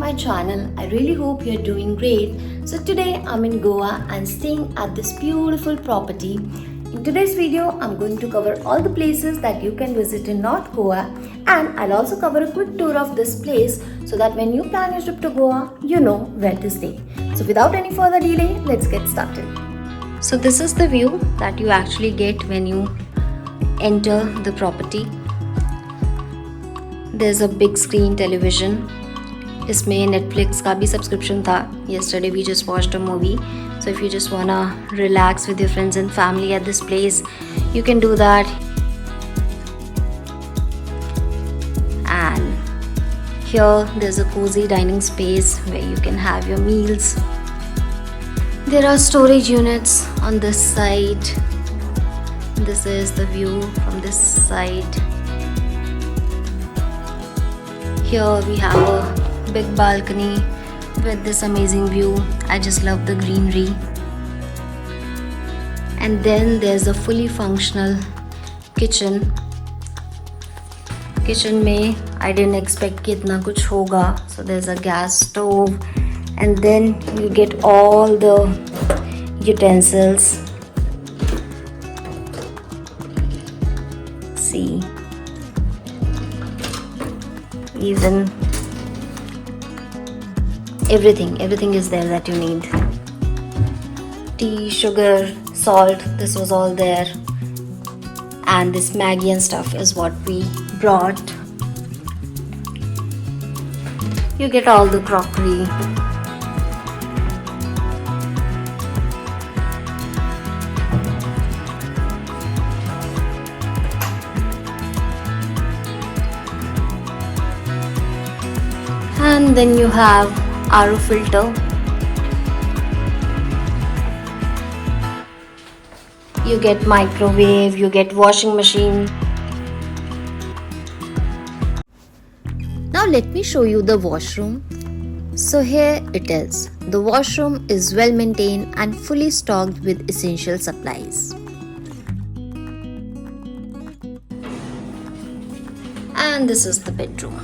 my channel. I really hope you're doing great. So today I'm in Goa and staying at this beautiful property. In today's video, I'm going to cover all the places that you can visit in North Goa, and I'll also cover a quick tour of this place so that when you plan your trip to Goa, you know where to stay. So without any further delay, let's get started. So this is the view that you actually get when you enter the property. There's a big screen television. इसमें Netflix का भी subscription था. Yesterday we just watched a movie. So if you just wanna relax with your friends and family at this place, you can do that. And here there's a cozy dining space where you can have your meals. There are storage units on this side. This is the view from this side. Here we have a big balcony with this amazing view. I just love the greenery. And then there's a fully functional kitchen. Kitchen में I didn't expect कि इतना कुछ होगा. So there's a gas stove, and then you get all the utensils. See. Even everything is there that you need. Tea, sugar, salt, this was all there. And this Maggi and stuff is what we brought. You get all the crockery. And then you have RO filter. You get microwave, you get washing machine. Now let me show you the washroom. So here it is. The washroom is well maintained and fully stocked with essential supplies. And this is the bedroom.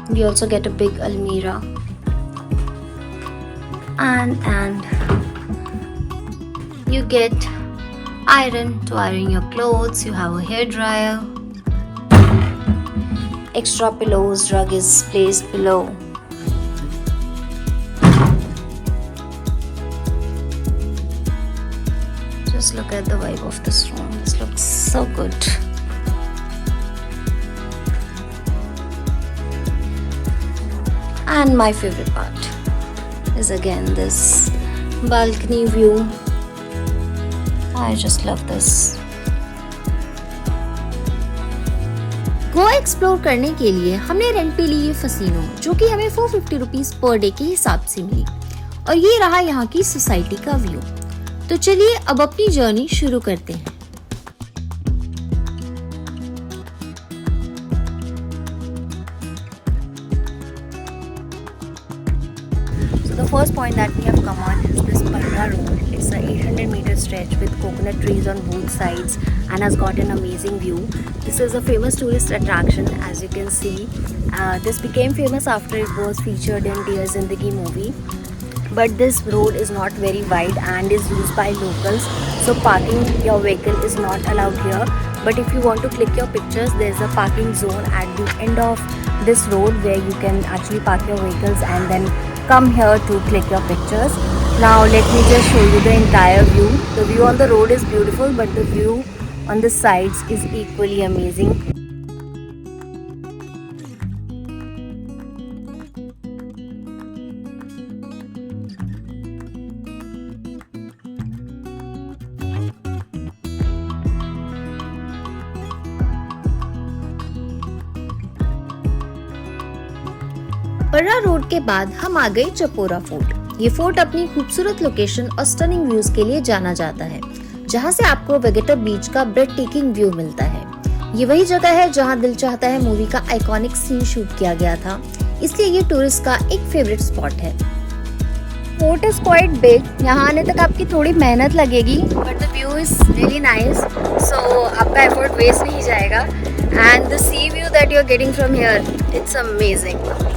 We also get a big almirah and you get iron to iron your clothes. You have a hair dryer. Extra pillows, rug is placed below. Just look at the vibe of this room. This looks so good. And my favorite part is again this balcony view. I just love this. Goa explore करने के लिए हमने rent पे ली ये Fascino, जो कि हमें 450 rupees per day के हिसाब से मिली. और ये रहा यहाँ की सोसाइटी का व्यू. तो चलिए अब अपनी जर्नी शुरू करते हैं. The first point that we have come on is this Parra Road. It's a 800-meter stretch with coconut trees on both sides and has got an amazing view. This is a famous tourist attraction, as you can see. This became famous after it was featured in Dear Zindagi movie. But this road is not very wide and is used by locals. So parking your vehicle is not allowed here. But if you want to click your pictures, there's a parking zone at the end of this road where you can actually park your vehicles and then come here to click your pictures. Now let me just show you the entire view. The view on the road is beautiful, but the view on the sides is equally amazing. पर्रा road के बाद हम आ गए Chapora fort. ये fort अपनी खूबसूरत location और stunning views के लिए जाना जाता है, जहाँ से आपको वेगेटर बीच का ब्रेड टेकिंग व्यू मिलता है. ये वही जगह है जहाँ दिल चाहता है मूवी का आइकॉनिक सीन शूट किया गया था, इसलिए ये टूरिस्ट का एक फेवरेट स्पॉट है. Fort is quite big. यहाँ आने तक आपकी थोड़ी मेहनत लगेगी, but the view is really nice, so आपका एफर्ट वेस्ट नहीं जाएगा. And the sea view that you are getting from here, it's amazing.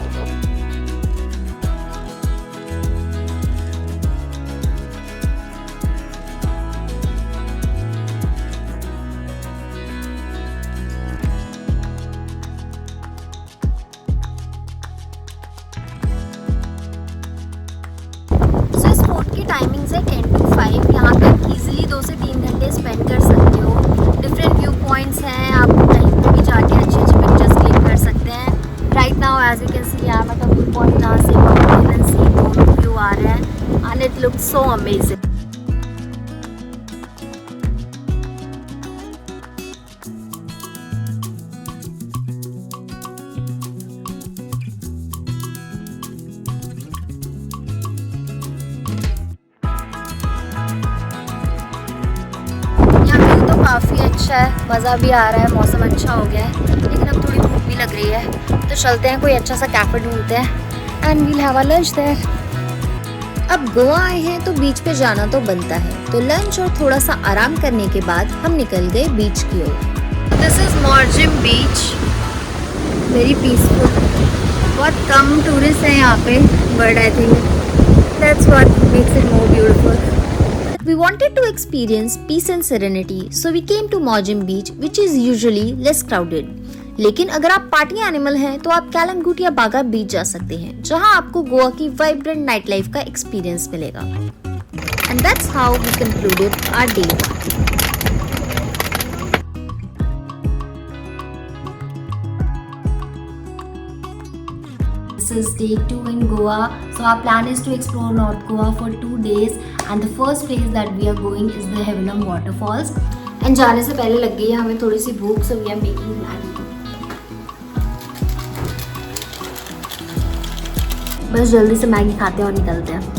Timings है 10 to 5. यहाँ पे आप इजीली 2 से 3 घंटे स्पेंड कर सकते हो. डिफरेंट व्यू पॉइंट्स हैं, आप कहीं पे भी जाके अच्छी अच्छी पिक्चर्स क्लिक कर सकते हैं. Right now as you can see I am at a view point. यहाँ से माउंटेन एंड सी दोनों व्यू आ रहे हैं and it looks so amazing. काफ़ी अच्छा है, मज़ा भी आ रहा है, मौसम अच्छा हो गया है, लेकिन अब थोड़ी भूख भी लग रही है, तो चलते हैं कोई अच्छा सा कैफे ढूंढते हैं and we'll have a lunch there. अब गोवा आए हैं तो बीच पे जाना तो बनता है, तो लंच और थोड़ा सा आराम करने के बाद हम निकल गए बीच की ओर. This is Morjim beach, very peaceful. बहुत कम टूरिस्ट हैं यहाँ पे, but I think that's what makes it more beautiful. We wanted to experience peace and serenity, so we came to Mojim Beach, which is usually less crowded. लेकिन अगर आप party animal हैं तो आप कैलंगुट या बागा बीच जा सकते हैं, जहां आपको गोवा की वाइब्रेंट नाइट लाइफ का एक्सपीरियंस मिलेगा. And that's how we concluded our day 1. This is day 2 in Goa. So our plan is to explore North Goa for 2 days, and the first place that we are going is the Hevelam waterfalls. And जाने से पहले लग गई है हमें थोड़ी सी भूख, so we are making Maggi. बस जल्दी से मैगी खाते हैं और निकलते हैं.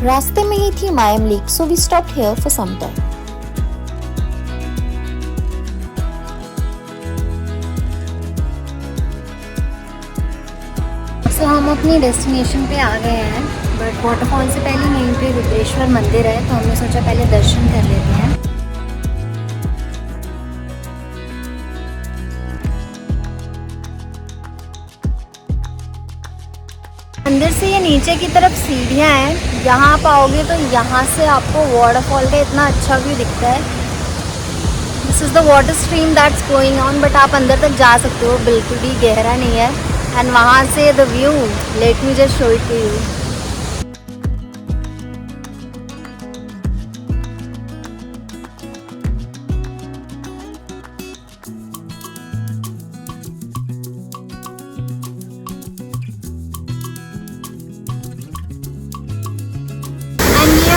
रास्ते में ही थी मायम lake, so we stopped here for some time. So हम अपनी डेस्टिनेशन पे आ गए हैं, बट वाटरफॉल से पहले यहीं पे रुद्रेश्वर मंदिर है, तो हमने सोचा पहले दर्शन कर लेते हैं. मंदिर से ये नीचे की तरफ सीढ़ियाँ हैं, यहाँ आप आओगे तो यहाँ से आपको वाटरफॉल का इतना अच्छा व्यू दिखता है. This is the water stream that's going on, but आप अंदर तक जा सकते हो, बिल्कुल भी गहरा नहीं है. एंड वहाँ से the view, let me just show it to you.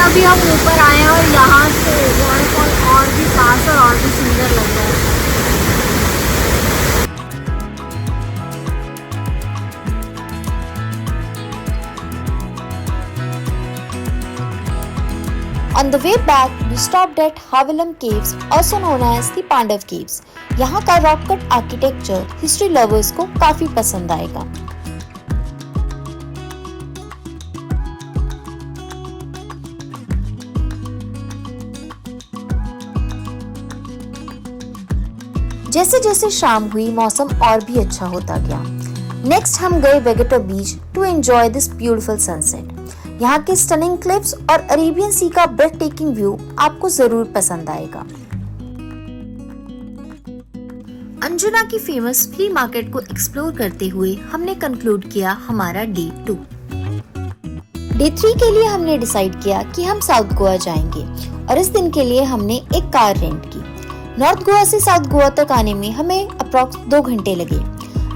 अभी हम ऊपर आए हैं और यहाँ से वाटरफॉल और भी पास और भी सुंदर लग रहा है. On the way back, we stopped at Havilam Caves, also known as the Pandav Caves. यहाँ का rock cut architecture history lovers को काफी पसंद आएगा. जैसे जैसे शाम हुई मौसम और भी अच्छा होता गया. नेक्स्ट हम गए Vagator beach to enjoy this beautiful sunset. यहाँ के स्टनिंग क्लिफ्स और अरेबियन सी का ब्रेथ टेकिंग व्यू आपको जरूर पसंद आएगा. अंजुना की फेमस फ्ली मार्केट को एक्सप्लोर करते हुए हमने कंक्लूड किया हमारा डे 2. डे 3 के लिए हमने डिसाइड किया कि हम साउथ गोवा जाएंगे और इस दिन के लिए हमने एक कार रेंट की. नॉर्थ गोवा से साउथ गोवा तक आने में हमें अप्रॉक्स 2 घंटे लगे.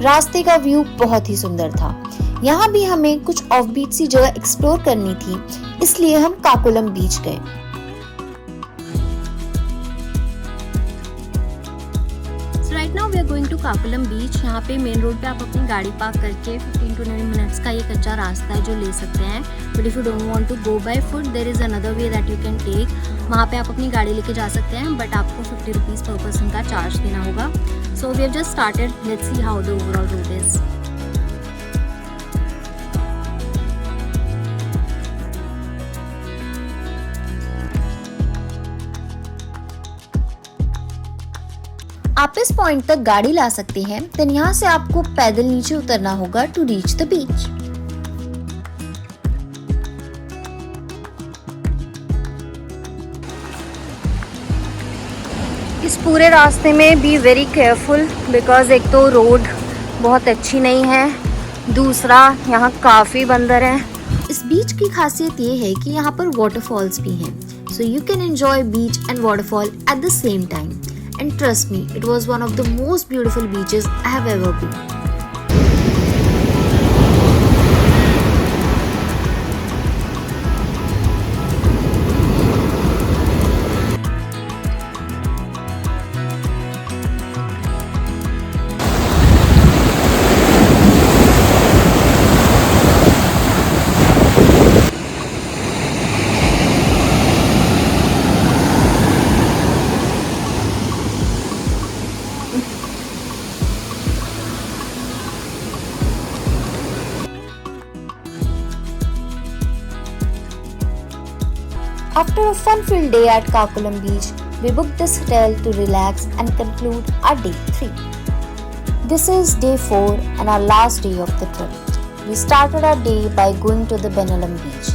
रास्ते का व्यू बहुत ही सुंदर था. यहाँ भी हमें कुछ ऑफ बीट सी जगह एक्सप्लोर करनी थी, इसलिए हम काकोलम बीच गए. So right now we are going to to Kakolem beach. यहाँ पे मेन रोड पे आप अपनी गाड़ी पार्क करके 15 to 9 मिनट्स का ये कच्चा रास्ता है जो ले सकते हैं। But if you don't want to go by foot there is another way that you can take. वहाँ पे आप अपनी गाड़ी लेके जा सकते हैं, बट आपको 50 रुपीज़ पर पर्सन का चार्ज देना होगा। So we have just started, let's see how the overall route is. आप इस पॉइंट तक गाड़ी ला सकते हैं, देन यहाँ से आपको पैदल नीचे उतरना होगा टू रीच द बीच। इस पूरे रास्ते में बी वेरी केयरफुल बिकॉज एक तो रोड बहुत अच्छी नहीं है, दूसरा यहाँ काफ़ी बंदर हैं। इस बीच की खासियत ये है कि यहाँ पर वाटरफॉल्स भी हैं, so you can enjoy beach and waterfall at the same time. And trust me, it was one of the most beautiful beaches I have ever been. After a fun-filled day at Kakulam Beach, we booked this hotel to relax and conclude our day 3. This is day 4 and our last day of the trip. We started our day by going to the Benalam Beach,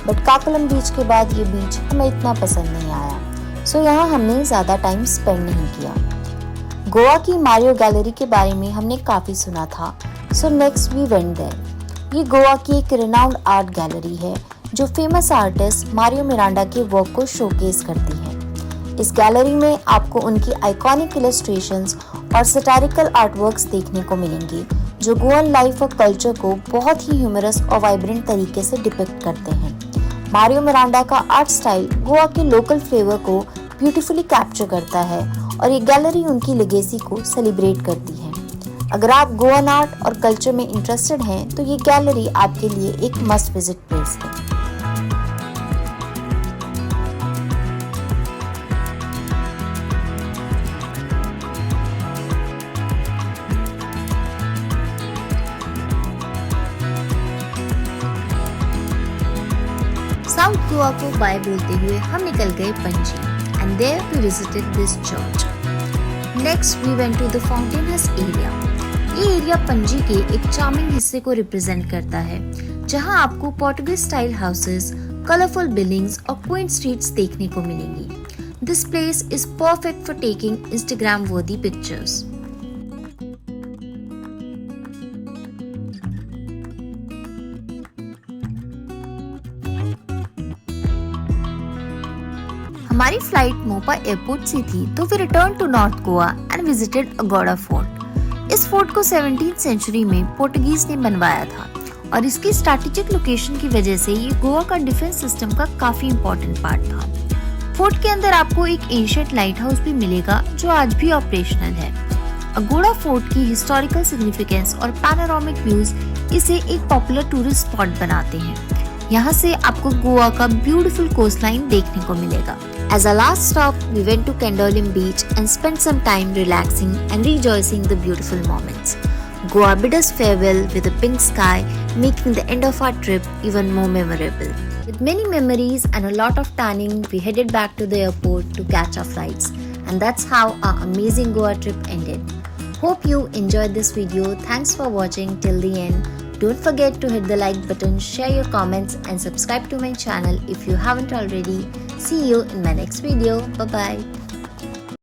but Kakulam Beach के बाद ये बीच हमें इतना पसंद नहीं आया, so यहाँ हमने ज़्यादा टाइम स्पेंड नहीं किया। गोवा की मारियो गैलरी के बारे में हमने काफ़ी सुना था, so next we went there. ये गोवा की एक रिनाउंड आर्ट गैलरी है जो फेमस आर्टिस्ट मारियो मिरांडा के वर्क को शोकेस करती है। इस गैलरी में आपको उनकी आइकॉनिक इलस्ट्रेशंस और सटारिकल आर्टवर्क्स देखने को मिलेंगे जो गोवन लाइफ और कल्चर को बहुत ही ह्यूमरस और वाइब्रेंट तरीके से डिपिक्ट करते हैं। मारियो मिरांडा का आर्ट स्टाइल गोवा के लोकल फ्लेवर को ब्यूटीफुली कैप्चर करता है और ये गैलरी उनकी लेगेसी को सेलिब्रेट करती है। अगर आप गोवन आर्ट और कल्चर में इंटरेस्टेड हैं तो ये गैलरी आपके लिए एक मस्ट विजिट प्लेस है। साउथ गोवा को बाय बोलते हुए हम निकल गए Panaji and there we visited this church. Next we went to the Fontainhas area. ये एरिया पणजी के एक चार्मिंग हिस्से को रिप्रेजेंट करता है जहां आपको Portuguese style houses, colourful buildings और क्वींट स्ट्रीट्स देखने को मिलेंगी। This place is perfect for taking Instagram worthy pictures. हमारी फ्लाइट मोपा एयरपोर्ट से थी तो we return to north Goa and visited Aguada fort. इस फोर्ट को 17th सेंचुरी में पोर्टुगीज ने बनवाया था और इसकी स्ट्रैटेजिक लोकेशन की वजह से ये गोवा का डिफेंस सिस्टम का काफी इम्पोर्टेंट पार्ट था। फोर्ट के अंदर आपको एक एंशिएंट लाइट हाउस भी मिलेगा जो आज भी ऑपरेशनल है। अगोड़ा फोर्ट की हिस्टोरिकल सिग्निफिकेंस और पैनोरामिक व्यूज इसे एक पॉपुलर टूरिस्ट स्पॉट बनाते हैं। यहाँ से आपको गोवा का ब्यूटीफुल कोस्टलाइन देखने को मिलेगा। As a last stop, we went to Candolim Beach and spent some time relaxing and rejoicing the beautiful moments. Goa bid us farewell with a pink sky, making the end of our trip even more memorable. With many memories and a lot of tanning, we headed back to the airport to catch our flights. And that's how our amazing Goa trip ended. Hope you enjoyed this video. Thanks for watching till the end. Don't forget to hit the like button, share your comments and subscribe to my channel if you haven't already. See you in my next video. Bye bye.